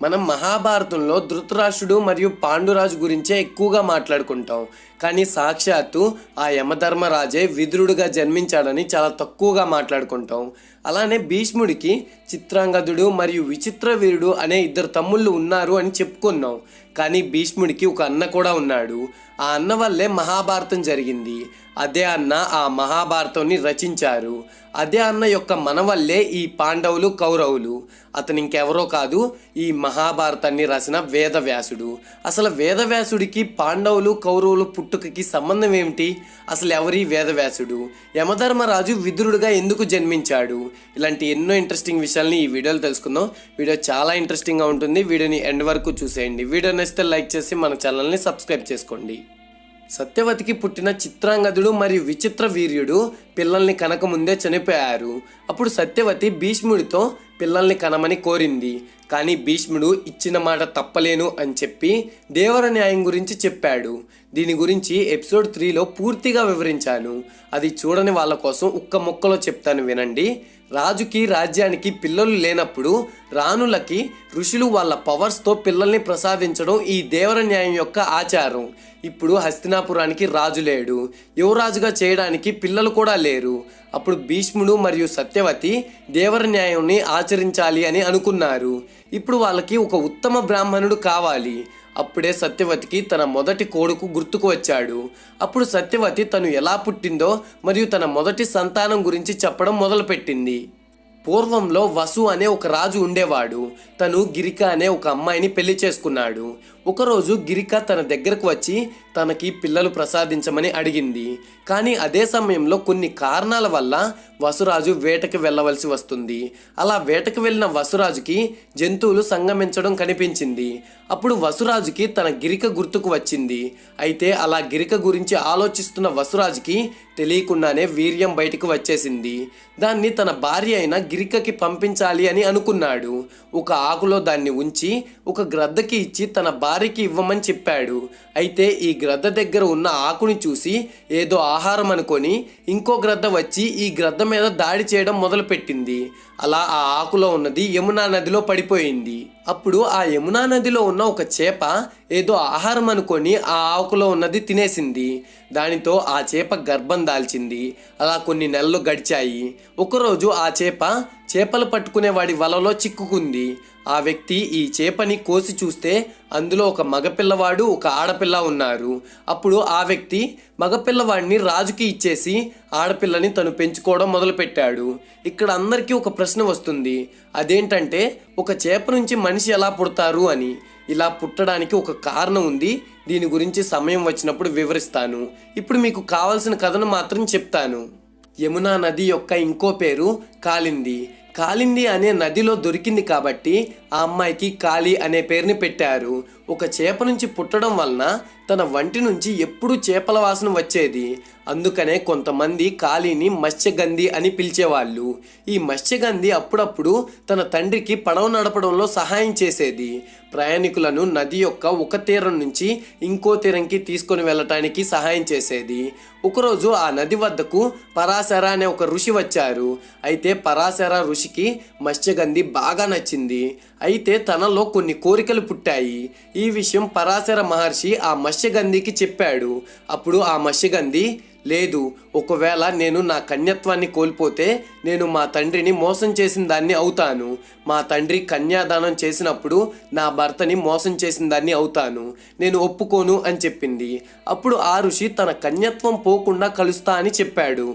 మనం మహాభారతంలో ధృతరాష్ట్రుడు మరియు పాండురాజు గురించే ఎక్కువగా మాట్లాడుకుంటాం. కానీ సాక్షాత్తు ఆ యమధర్మరాజే విదురుడుగా జన్మించాడని చాలా తక్కువగా మాట్లాడుకుంటాం. అలానే భీష్ముడికి చిత్రాంగదుడు మరియు విచిత్రవీరుడు అనే ఇద్దరు తమ్ముళ్ళు ఉన్నారు అని చెప్పుకున్నాం. కానీ భీష్ముడికి ఒక అన్న కూడా ఉన్నాడు. ఆ అన్న వల్లే మహాభారతం జరిగింది. అదే అన్న ఆ మహాభారతాన్ని రచించారు. అదే అన్న యొక్క మన వల్లే ఈ పాండవులు కౌరవులు. అతను ఇంకెవరో కాదు, ఈ మహాభారతాన్ని రాసిన వేదవ్యాసుడు. అసలు వేదవ్యాసుడికి పాండవులు కౌరవులు పుట్టుకకి సంబంధం ఏమిటి? అసలు ఎవరి వేదవ్యాసుడు? యమధర్మరాజు విదురుడుగా ఎందుకు జన్మించాడు? ఇలాంటి ఎన్నో ఇంట్రెస్టింగ్ విషయాల్ని ఈ వీడియోలో తెలుసుకుందాం. వీడియో చాలా ఇంట్రెస్టింగ్గా ఉంటుంది. వీడియోని ఎండ్ వరకు చూసేయండి. వీడియో నచ్చితే లైక్ చేసి మన ఛానల్ని సబ్స్క్రైబ్ చేసుకోండి. సత్యవతికి పుట్టిన చిత్రాంగదుడు మరియు విచిత్ర వీర్యుడు పిల్లల్ని కనకముందే చనిపోయారు. అప్పుడు సత్యవతి భీష్ముడితో పిల్లల్ని కనమని కోరింది. కానీ భీష్ముడు ఇచ్చిన మాట తప్పలేను అని చెప్పి దేవర న్యాయం గురించి చెప్పాడు. దీని గురించి ఎపిసోడ్ 3లో పూర్తిగా వివరించాను. అది చూడని వాళ్ళ కోసం ఒక్క ముక్కలో చెప్తాను వినండి. రాజుకి రాజ్యానికి పిల్లలు లేనప్పుడు రాణులకి ఋషులు వాళ్ళ పవర్స్తో పిల్లల్ని ప్రసాదించడం ఈ దేవర న్యాయం యొక్క ఆచారం. ఇప్పుడు హస్తినాపురానికి రాజు లేడు, యువరాజుగా చేయడానికి పిల్లలు కూడా లేరు. అప్పుడు భీష్ముడు మరియు సత్యవతి దేవర న్యాయాన్ని ఆచరించాలి అని అనుకున్నారు. ఇప్పుడు వాళ్ళకి ఒక ఉత్తమ బ్రాహ్మణుడు కావాలి. అప్పుడే సత్యవతికి తన మొదటి కొడుకు గుర్తుకు వచ్చాడు. అప్పుడు సత్యవతి తను ఎలా పుట్టిందో మరియు తన మొదటి సంతానం గురించి చెప్పడం మొదలుపెట్టింది. పూర్వంలో వసు అనే ఒక రాజు ఉండేవాడు. తను గిరిక అనే ఒక అమ్మాయిని పెళ్లి చేసుకున్నాడు. ఒకరోజు గిరిక తన దగ్గరకు వచ్చి తనకి పిల్లలు ప్రసాదించమని అడిగింది. కానీ అదే సమయంలో కొన్ని కారణాల వల్ల వసురాజు వేటకి వెళ్ళవలసి వస్తుంది. అలా వేటకు వెళ్ళిన వసురాజుకి జంతువులు సంగమించడం కనిపించింది. అప్పుడు వసురాజుకి తన గిరిక గుర్తుకు వచ్చింది. అయితే అలా గిరిక గురించి ఆలోచిస్తున్న వసురాజుకి తెలియకుండానే వీర్యం బయటకు వచ్చేసింది. దాన్ని తన భార్య అయిన గిరికకి పంపించాలి అని అనుకున్నాడు. ఒక ఆకులో దాన్ని ఉంచి ఒక గ్రద్దకి ఇచ్చి తన భార్యకి ఇవ్వమని చెప్పాడు. అయితే ఈ గ్రద్ద దగ్గర ఉన్న ఆకుని చూసి ఏదో ఆహారం అనుకొని ఇంకో గ్రద్ద వచ్చి ఈ గ్రద్ద మీద దాడి చేయడం మొదలుపెట్టింది. అలా ఆ ఆకులో ఉన్నది యమునా నదిలో పడిపోయింది. అప్పుడు ఆ యమునా నదిలో ఉన్న ఒక చేప ఏదో ఆహారం అనుకొని ఆ ఆకులో ఉన్నది తినేసింది. దానితో ఆ చేప గర్భం దాల్చింది. అలా కొన్ని నెలలు గడిచాయి. ఒకరోజు ఆ చేపలు పట్టుకునే వాడి వలలో చిక్కుకుంది. ఆ వ్యక్తి ఈ చేపని కోసి చూస్తే అందులో ఒక మగపిల్లవాడు ఒక ఆడపిల్ల ఉన్నారు. అప్పుడు ఆ వ్యక్తి మగపిల్లవాడిని రాజుకి ఇచ్చేసి ఆడపిల్లని తను పెంచుకోవడం మొదలుపెట్టాడు. ఇక్కడ అందరికీ ఒక ప్రశ్న వస్తుంది. అదేంటంటే ఒక చేప నుంచి మనిషి ఎలా పుడతారు అని. ఇలా పుట్టడానికి ఒక కారణం ఉంది. దీని గురించి సమయం వచ్చినప్పుడు వివరిస్తాను. ఇప్పుడు మీకు కావాల్సిన కథను మాత్రం చెప్తాను. యమునా నది యొక్క ఇంకో పేరు కాళింది. కాళింది అనే నదిలో దొరికింది కాబట్టి ఆ అమ్మాయికి కాళీ అనే పేరుని పెట్టారు. ఒక చేప నుంచి పుట్టడం వలన తన వంటి నుంచి ఎప్పుడూ చేపల వాసన వచ్చేది. అందుకనే కొంతమంది కాళీని మత్స్యగంధి అని పిలిచేవాళ్ళు. ఈ మత్స్యగంధి అప్పుడప్పుడు తన తండ్రికి పడవ నడపడంలో సహాయం చేసేది. ప్రయాణికులను నది యొక్క ఒక తీరం నుంచి ఇంకో తీరంకి తీసుకొని వెళ్ళటానికి సహాయం చేసేది. ఒకరోజు ఆ నది వద్దకు పరాశర అనే ఒక ఋషి వచ్చారు. అయితే పరాశర ఋషికి మత్స్యగంధి బాగా నచ్చింది. అయితే తనలో కొన్ని కోరికలు పుట్టాయి. ఈ విషయం పరాశర మహర్షి ఆ మత్స్యగంధికి చెప్పాడు. అప్పుడు ఆ మత్స్యగంధి, లేదు, ఒకవేళ నేను నా కన్యత్వాన్ని కోల్పోతే నేను మా తండ్రిని మోసం చేసిన దాన్ని అవుతాను. మా తండ్రి కన్యాదానం చేసినప్పుడు నా భర్తని మోసం చేసిన దాన్ని అవుతాను. నేను ఒప్పుకోను అని చెప్పింది. అప్పుడు ఆ ఋషి తన కన్యత్వం పోకుండా కలుస్తా అని చెప్పాడు.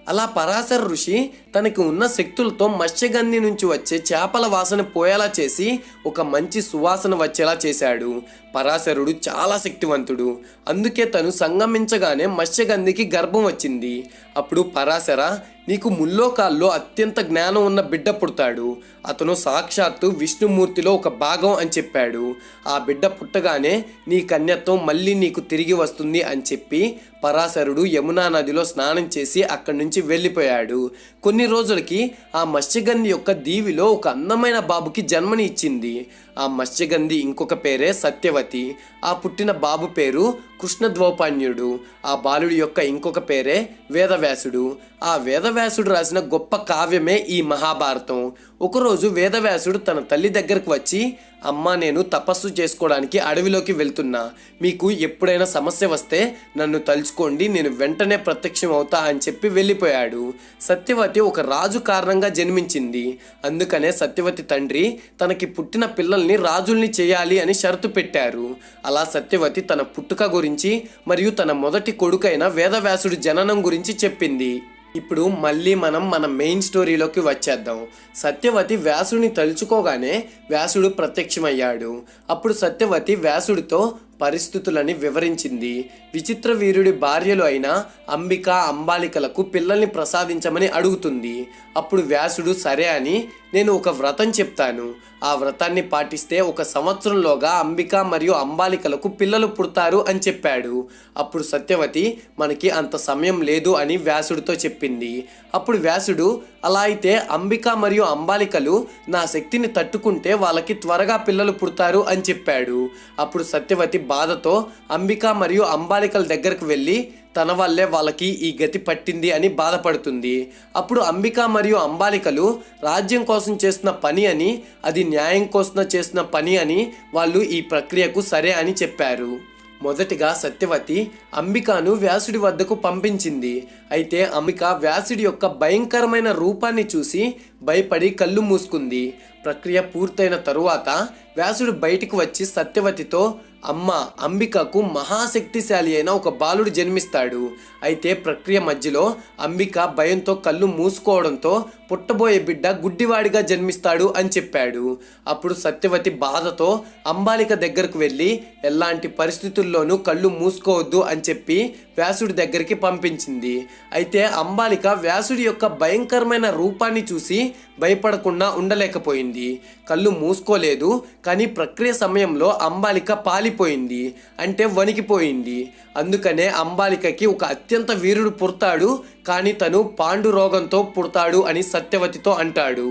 అలా పరాశర ఋషి తనకి ఉన్న శక్తులతో మత్స్యగంధి నుంచి వచ్చే చేపల వాసన పోయేలా చేసి ఒక మంచి సువాసన వచ్చేలా చేశాడు. పరాశరుడు చాలా శక్తివంతుడు. అందుకే తను సంగమించగానే మత్స్యగంధికి గర్భం వచ్చింది. అప్పుడు పరాశర, నీకు ముల్లోకాల్లో అత్యంత జ్ఞానం ఉన్న బిడ్డ పుడతాడు. అతను సాక్షాత్తు విష్ణుమూర్తిలో ఒక భాగం అని చెప్పాడు. ఆ బిడ్డ పుట్టగానే నీ కన్యత్వం మళ్ళీ నీకు తిరిగి వస్తుంది అని చెప్పి పరాశరుడు యమునా నదిలో స్నానం చేసి అక్కడి నుంచి వెళ్ళిపోయాడు. కొన్ని రోజులకి ఆ మత్స్యగంధి యొక్క దీవిలో ఒక అందమైన బాబుకి జన్మని ఇచ్చింది. ఆ మత్స్యగంధి ఇంకొక పేరే సత్యవతి. ఆ పుట్టిన బాబు పేరు కృష్ణద్వౌపాన్యుడు. ఆ బాలుడి యొక్క ఇంకొక పేరే వేదవ్యాసుడు. ఆ వేదవ్యాసుడు రాసిన గొప్ప కావ్యమే ఈ మహాభారతం. ఒకరోజు వేదవ్యాసుడు తన తల్లి దగ్గరకు వచ్చి, అమ్మ, నేను తపస్సు చేసుకోవడానికి అడవిలోకి వెళ్తున్నా. మీకు ఎప్పుడైనా సమస్య వస్తే నన్ను తలుచుకోండి, నేను వెంటనే ప్రత్యక్షం అవుతా అని చెప్పి వెళ్ళిపోయాడు. సత్యవతి ఒక రాజు కారణంగా జన్మించింది. అందుకనే సత్యవతి తండ్రి తనకి పుట్టిన పిల్లల్ని రాజుల్ని చేయాలి అని షరతు పెట్టారు. అలా సత్యవతి తన పుట్టుక గురించి మరియు తన మొదటి కొడుకైన వేదవ్యాసుడి జననం గురించి చెప్పింది. ఇప్పుడు మళ్ళీ మనం మన మెయిన్ స్టోరీలోకి వచ్చేద్దాం. సత్యవతి వ్యాసుడిని తలుచుకోగానే వ్యాసుడు ప్రత్యక్షమయ్యాడు. అప్పుడు సత్యవతి వ్యాసుడితో పరిస్థితులని వివరించింది. విచిత్ర వీరుడి భార్యలు అయిన అంబిక, అంబాలికలకు పిల్లల్ని ప్రసాదించమని అడుగుతుంది. అప్పుడు వ్యాసుడు సరే అని, నేను ఒక వ్రతం చెప్తాను, ఆ వ్రతాన్ని పాటిస్తే 1 సంవత్సరంలోగా అంబిక మరియు అంబాలికలకు పిల్లలు పుడతారు అని చెప్పాడు. అప్పుడు సత్యవతి మనకి అంత సమయం లేదు అని వ్యాసుడితో చెప్పింది. అప్పుడు వ్యాసుడు, అలా అయితే అంబిక మరియు అంబాలికలు నా శక్తిని తట్టుకుంటే వాళ్ళకి త్వరగా పిల్లలు పుడతారు అని చెప్పాడు. అప్పుడు సత్యవతి బాధతో అంబిక మరియు అంబాలికల దగ్గరకు వెళ్ళి తన వల్లే వాళ్ళకి ఈ గతి పట్టింది అని బాధపడుతుంది. అప్పుడు అంబిక మరియు అంబాలికలు రాజ్యం కోసం చేసిన పని అని, అది న్యాయం కోసం చేసిన పని అని వాళ్ళు ఈ ప్రక్రియకు సరే అని చెప్పారు. మొదటిగా సత్యవతి అంబికను వ్యాసుడి వద్దకు పంపించింది. అయితే అంబిక వ్యాసుడి యొక్క భయంకరమైన రూపాన్ని చూసి భయపడి కళ్ళు మూసుకుంది. ప్రక్రియ పూర్తయిన తరువాత వ్యాసుడు బయటికి వచ్చి సత్యవతితో, అమ్మ, అంబికకు మహాశక్తిశాలి అయిన ఒక బాలుడు జన్మిస్తాడు. అయితే ప్రక్రియ మధ్యలో అంబిక భయంతో కళ్ళు మూసుకోవడంతో పుట్టబోయే బిడ్డ గుడ్డివాడిగా జన్మిస్తాడు అని చెప్పాడు. అప్పుడు సత్యవతి బాధతో అంబాలిక దగ్గరకు వెళ్ళి ఎలాంటి పరిస్థితుల్లోనూ కళ్ళు మూసుకోవద్దు అని చెప్పి వ్యాసుడి దగ్గరికి పంపించింది. అయితే అంబాలిక వ్యాసుడి యొక్క భయంకరమైన రూపాన్ని చూసి భయపడకుండా ఉండలేకపోయింది. కళ్ళు మూసుకోలేదు, కానీ ప్రక్రియ సమయంలో అంబాలిక పాలిపోయింది, అంటే వణికిపోయింది. అందుకనే అంబాలికకి ఒక అత్యంత వీరుడు పుడతాడు, కానీ తను పాండు రోగంతో పుడతాడు అని సత్యవతితో అంటాడు.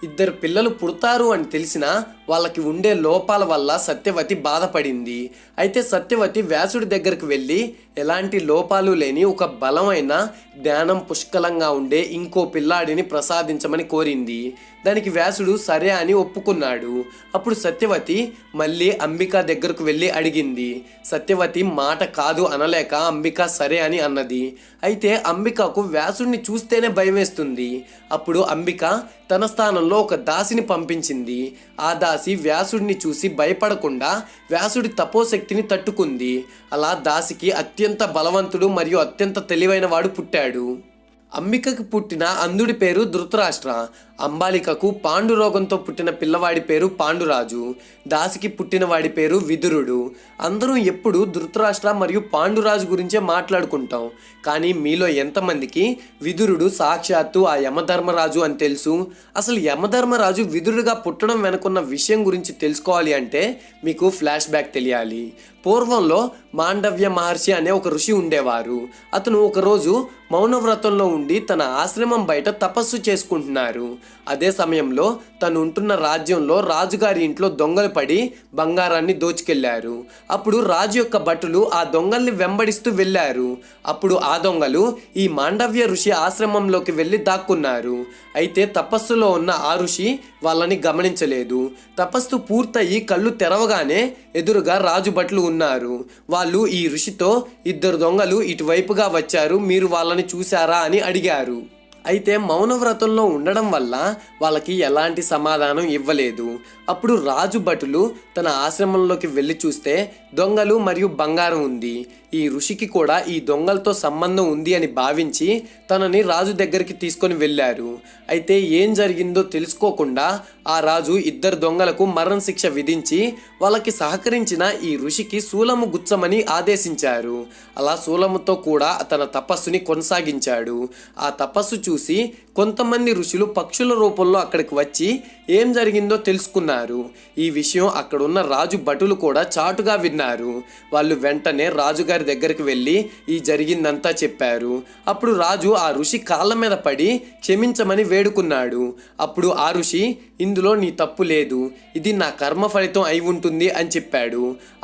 2 పిల్లలు పుడతారు అని తెలిసినా వాళ్ళకి ఉండే లోపాల వల్ల సత్యవతి బాధపడింది. అయితే సత్యవతి వ్యాసుడి దగ్గరకు వెళ్ళి ఎలాంటి లోపాలు లేని ఒక బలమైన, జ్ఞానం పుష్కలంగా ఉండే ఇంకో పిల్లాడిని ప్రసాదించమని కోరింది. దానికి వ్యాసుడు సరే అని ఒప్పుకున్నాడు. అప్పుడు సత్యవతి మళ్ళీ అంబిక దగ్గరకు వెళ్ళి అడిగింది. సత్యవతి మాట కాదు అనలేక అంబిక సరే అని అన్నది. అయితే అంబికకు వ్యాసుడిని చూస్తేనే భయం వేస్తుంది. అప్పుడు అంబిక తన స్థానంలో ఒక దాసిని పంపించింది. ఆ దాసి వ్యాసుడిని చూసి భయపడకుండా వ్యాసుడి తపోశక్తిని తట్టుకుంది. అలా దాసికి అత్యంత బలవంతుడు మరియు అత్యంత తెలివైన వాడు పుట్టాడు. అంబికకు పుట్టిన అంధుడి పేరు ధృతరాష్ట్ర. అంబాలికకు పాండు రోగంతో పుట్టిన పిల్లవాడి పేరు పాండురాజు. దాసికి పుట్టిన వాడి పేరు విదురుడు. అందరూ ఎప్పుడు ధృతరాష్ట్ర మరియు పాండురాజు గురించే మాట్లాడుకుంటాం. కానీ మీలో ఎంతమందికి విదురుడు సాక్షాత్తు ఆ యమధర్మరాజు అని తెలుసు? అసలు యమధర్మరాజు విదురుడుగా పుట్టడం వెనుకున్న విషయం గురించి తెలుసుకోవాలి అంటే మీకు ఫ్లాష్ బ్యాక్ తెలియాలి. పూర్వంలో మాండవ్య మహర్షి అనే ఒక ఋషి ఉండేవారు. అతను ఒకరోజు మౌనవ్రతంలో ఉండి తన ఆశ్రమం బయట తపస్సు చేసుకుంటున్నారు. అదే సమయంలో తను ఉంటున్న రాజ్యంలో రాజుగారి ఇంట్లో దొంగలు పడి బంగారాన్ని దోచుకెళ్లారు. అప్పుడు రాజు యొక్క భటులు ఆ దొంగల్ని వెంబడిస్తూ వెళ్ళారు. అప్పుడు ఆ దొంగలు ఈ మాండవ్య ఋషి ఆశ్రమంలోకి వెళ్ళి దాక్కున్నారు. అయితే తపస్సులో ఉన్న ఆ ఋషి వాళ్ళని గమనించలేదు. తపస్సు పూర్తయి కళ్ళు తెరవగానే ఎదురుగా రాజు భటులు ఉన్నారు. వాళ్ళు ఈ ఋషితో 2 దొంగలు ఇటువైపుగా వచ్చారు, మీరు వాళ్ళని చూశారా అని అడిగారు. అయితే మౌనవ్రతంలో ఉండడం వల్ల వాళ్ళకి ఎలాంటి సమాధానం ఇవ్వలేదు. అప్పుడు రాజు భటులు తన ఆశ్రమంలోకి వెళ్ళి చూస్తే దొంగలు మరియు బంగారం ఉంది. ఈ ఋషికి కూడా ఈ దొంగలతో సంబంధం ఉంది అని భావించి తనని రాజు దగ్గరికి తీసుకొని వెళ్ళారు. అయితే ఏం జరిగిందో తెలుసుకోకుండా ఆ రాజు 2 దొంగలకు మరణశిక్ష విధించి వాళ్ళకి సహకరించిన ఈ ఋషికి శూలము గుచ్చమని ఆదేశించారు. అలా శూలముతో కూడా తన తపస్సుని కొనసాగించాడు. ఆ తపస్సు చూసి కొంతమంది ఋషులు పక్షుల రూపంలో అక్కడికి వచ్చి ఏం జరిగిందో తెలుసుకున్నారు. ఈ విషయం అక్కడున్న రాజు భటులు కూడా చాటుగా విన్నారు. వాళ్ళు వెంటనే రాజుగారి రాజుగారి దగ్గరికి వెళ్ళి ఈ జరిగిందంతా చెప్పారు. అప్పుడు రాజు ఆ ఋషి కాళ్ళ మీద పడి క్షమించమని వేడుకున్నాడు. అప్పుడు ఆ ఋషి, ఇందులో నీ తప్పు లేదు, ఇది నా కర్మ ఫలితం అయి ఉంటుంది అని చెప్పాడు.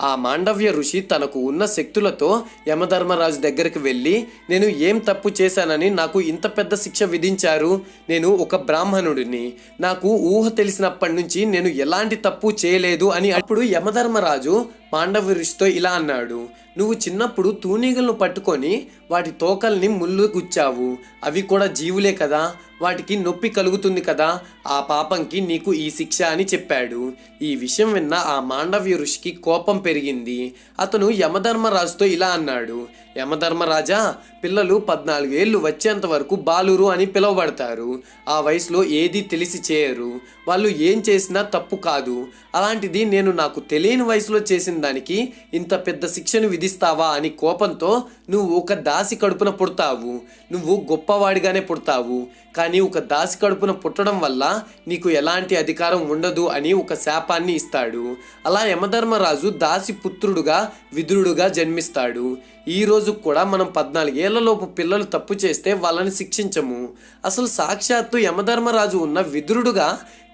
ఆ మాండవ్య ఋషి తనకు ఉన్న శక్తులతో యమధర్మరాజు దగ్గరికి వెళ్ళి, నేను ఏం తప్పు చేశానని నాకు ఇంత పెద్ద శిక్ష విధించారు? నేను ఒక బ్రాహ్మణుడిని, నాకు ఊహ తెలిసినప్పటి నుంచి నేను ఎలాంటి తప్పు చేయలేదు అని. అప్పుడు యమధర్మరాజు మాండవ్య ఋషితో ఇలా అన్నాడు, నువ్వు చిన్నప్పుడు తూనీగలను పట్టుకొని వాటి తోకల్ని ముళ్ళు గుచ్చావు, అవి కూడా జీవులే కదా, వాటికి నొప్పి కలుగుతుంది కదా, ఆ పాపంకి నీకు ఈ శిక్ష అని చెప్పాడు. ఈ విషయం విన్న ఆ మాండవ్య ఋషికి కోపం పెరిగింది. అతను యమధర్మరాజుతో ఇలా అన్నాడు, యమధర్మరాజా, పిల్లలు 14 ఏళ్ళు వచ్చేంత వరకు బాలురు అని పిలువబడతారు. ఆ వయసులో ఏదీ తెలిసి చేయరు, వాళ్ళు ఏం చేసినా తప్పు కాదు. అలాంటిది నేను నాకు తెలియని వయసులో చేసిన దానికి ఇంత పెద్ద శిక్షను విధిస్తావా అని కోపంతో, నువ్వు ఒక దాసి కడుపున పుడతావు, నువ్వు గొప్పవాడిగానే పుడతావు, కానీ ఒక దాసి కడుపున పుట్టడం వల్ల నీకు ఎలాంటి అధికారం ఉండదు అని ఒక శాపాన్ని ఇస్తాడు. అలా యమధర్మరాజు దాసి పుత్రుడుగా విదురుడుగా జన్మిస్తాడు. ఈ రోజు కూడా మనం 14 ఏళ్లలోపు పిల్లలు తప్పు చేస్తే వాళ్ళని శిక్షించము. అసలు సాక్షాత్తు యమధర్మరాజు ఉన్న విదురుడుగా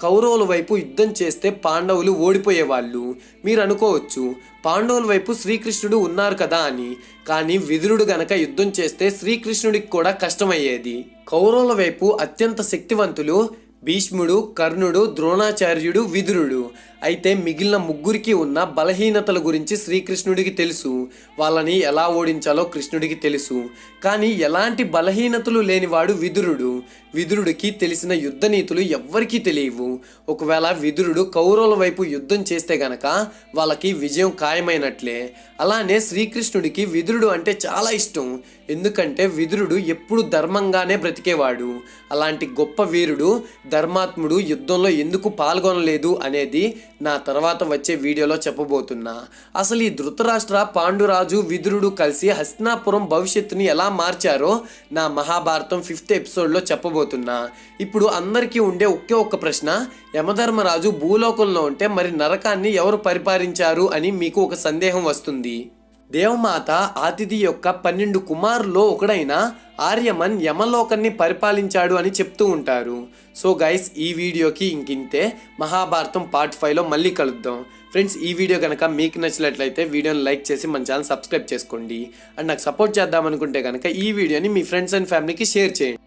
కౌరవుల వైపు యుద్ధం చేస్తే పాండవులు ఓడిపోయేవాళ్ళు. మీరు అనుకోవచ్చు, పాండవుల వైపు శ్రీకృష్ణుడు ఉన్నారు కదా అని. కానీ విదురుడు గనక యుద్ధం చేస్తే శ్రీకృష్ణుడికి కూడా కష్టమయ్యేది. కౌరవుల వైపు అత్యంత శక్తివంతులు భీష్ముడు, కర్ణుడు, ద్రోణాచార్యుడు, విదురుడు. అయితే మిగిలిన ముగ్గురికి ఉన్న బలహీనతల గురించి శ్రీకృష్ణుడికి తెలుసు. వాళ్ళని ఎలా ఓడించాలో కృష్ణుడికి తెలుసు. కానీ ఎలాంటి బలహీనతలు లేనివాడు విదురుడు. విదురుడికి తెలిసిన యుద్ధ నీతులు ఎవ్వరికీ తెలియవు. ఒకవేళ విదురుడు కౌరవుల వైపు యుద్ధం చేస్తే గనక వాళ్ళకి విజయం ఖాయమైనట్లే. అలానే శ్రీకృష్ణుడికి విదురుడు అంటే చాలా ఇష్టం. ఎందుకంటే విదురుడు ఎప్పుడు ధర్మంగానే బ్రతికేవాడు. అలాంటి గొప్ప వీరుడు, ధర్మాత్ముడు యుద్ధంలో ఎందుకు పాల్గొనలేదు అనేది నా తర్వాత వచ్చే వీడియోలో చెప్పబోతున్నా. అసలు ఈ ధృతరాష్ట్ర, పాండురాజు, విదురుడు కలిసి హస్తినాపురం భవిష్యత్తుని ఎలా మార్చారో నా మహాభారతం 5th ఎపిసోడ్లో చెప్పబోతున్నా. ఇప్పుడు అందరికీ ఉండే ఒకే ఒక్క ప్రశ్న, యమధర్మరాజు భూలోకంలో ఉంటే మరి నరకాన్ని ఎవరు పరిపాలించారు అని మీకు ఒక సందేహం వస్తుంది. దేవమాత ఆతిథి యొక్క 12 కుమారుల్లో ఒకడైన ఆర్యమన్ యమలోకాన్ని పరిపాలించాడు అని చెప్తూ ఉంటారు. సో గైస్, ఈ వీడియోకి ఇంకింతే. మహాభారతం పార్ట్ 5లో మళ్ళీ కలుద్దాం. ఫ్రెండ్స్, ఈ వీడియో కనుక మీకు నచ్చినట్లయితే వీడియోని లైక్ చేసి మన ఛానల్ సబ్స్క్రైబ్ చేసుకోండి. అండ్ నాకు సపోర్ట్ చేద్దామనుకుంటే కనుక ఈ వీడియోని మీ ఫ్రెండ్స్ అండ్ ఫ్యామిలీకి షేర్ చేయండి.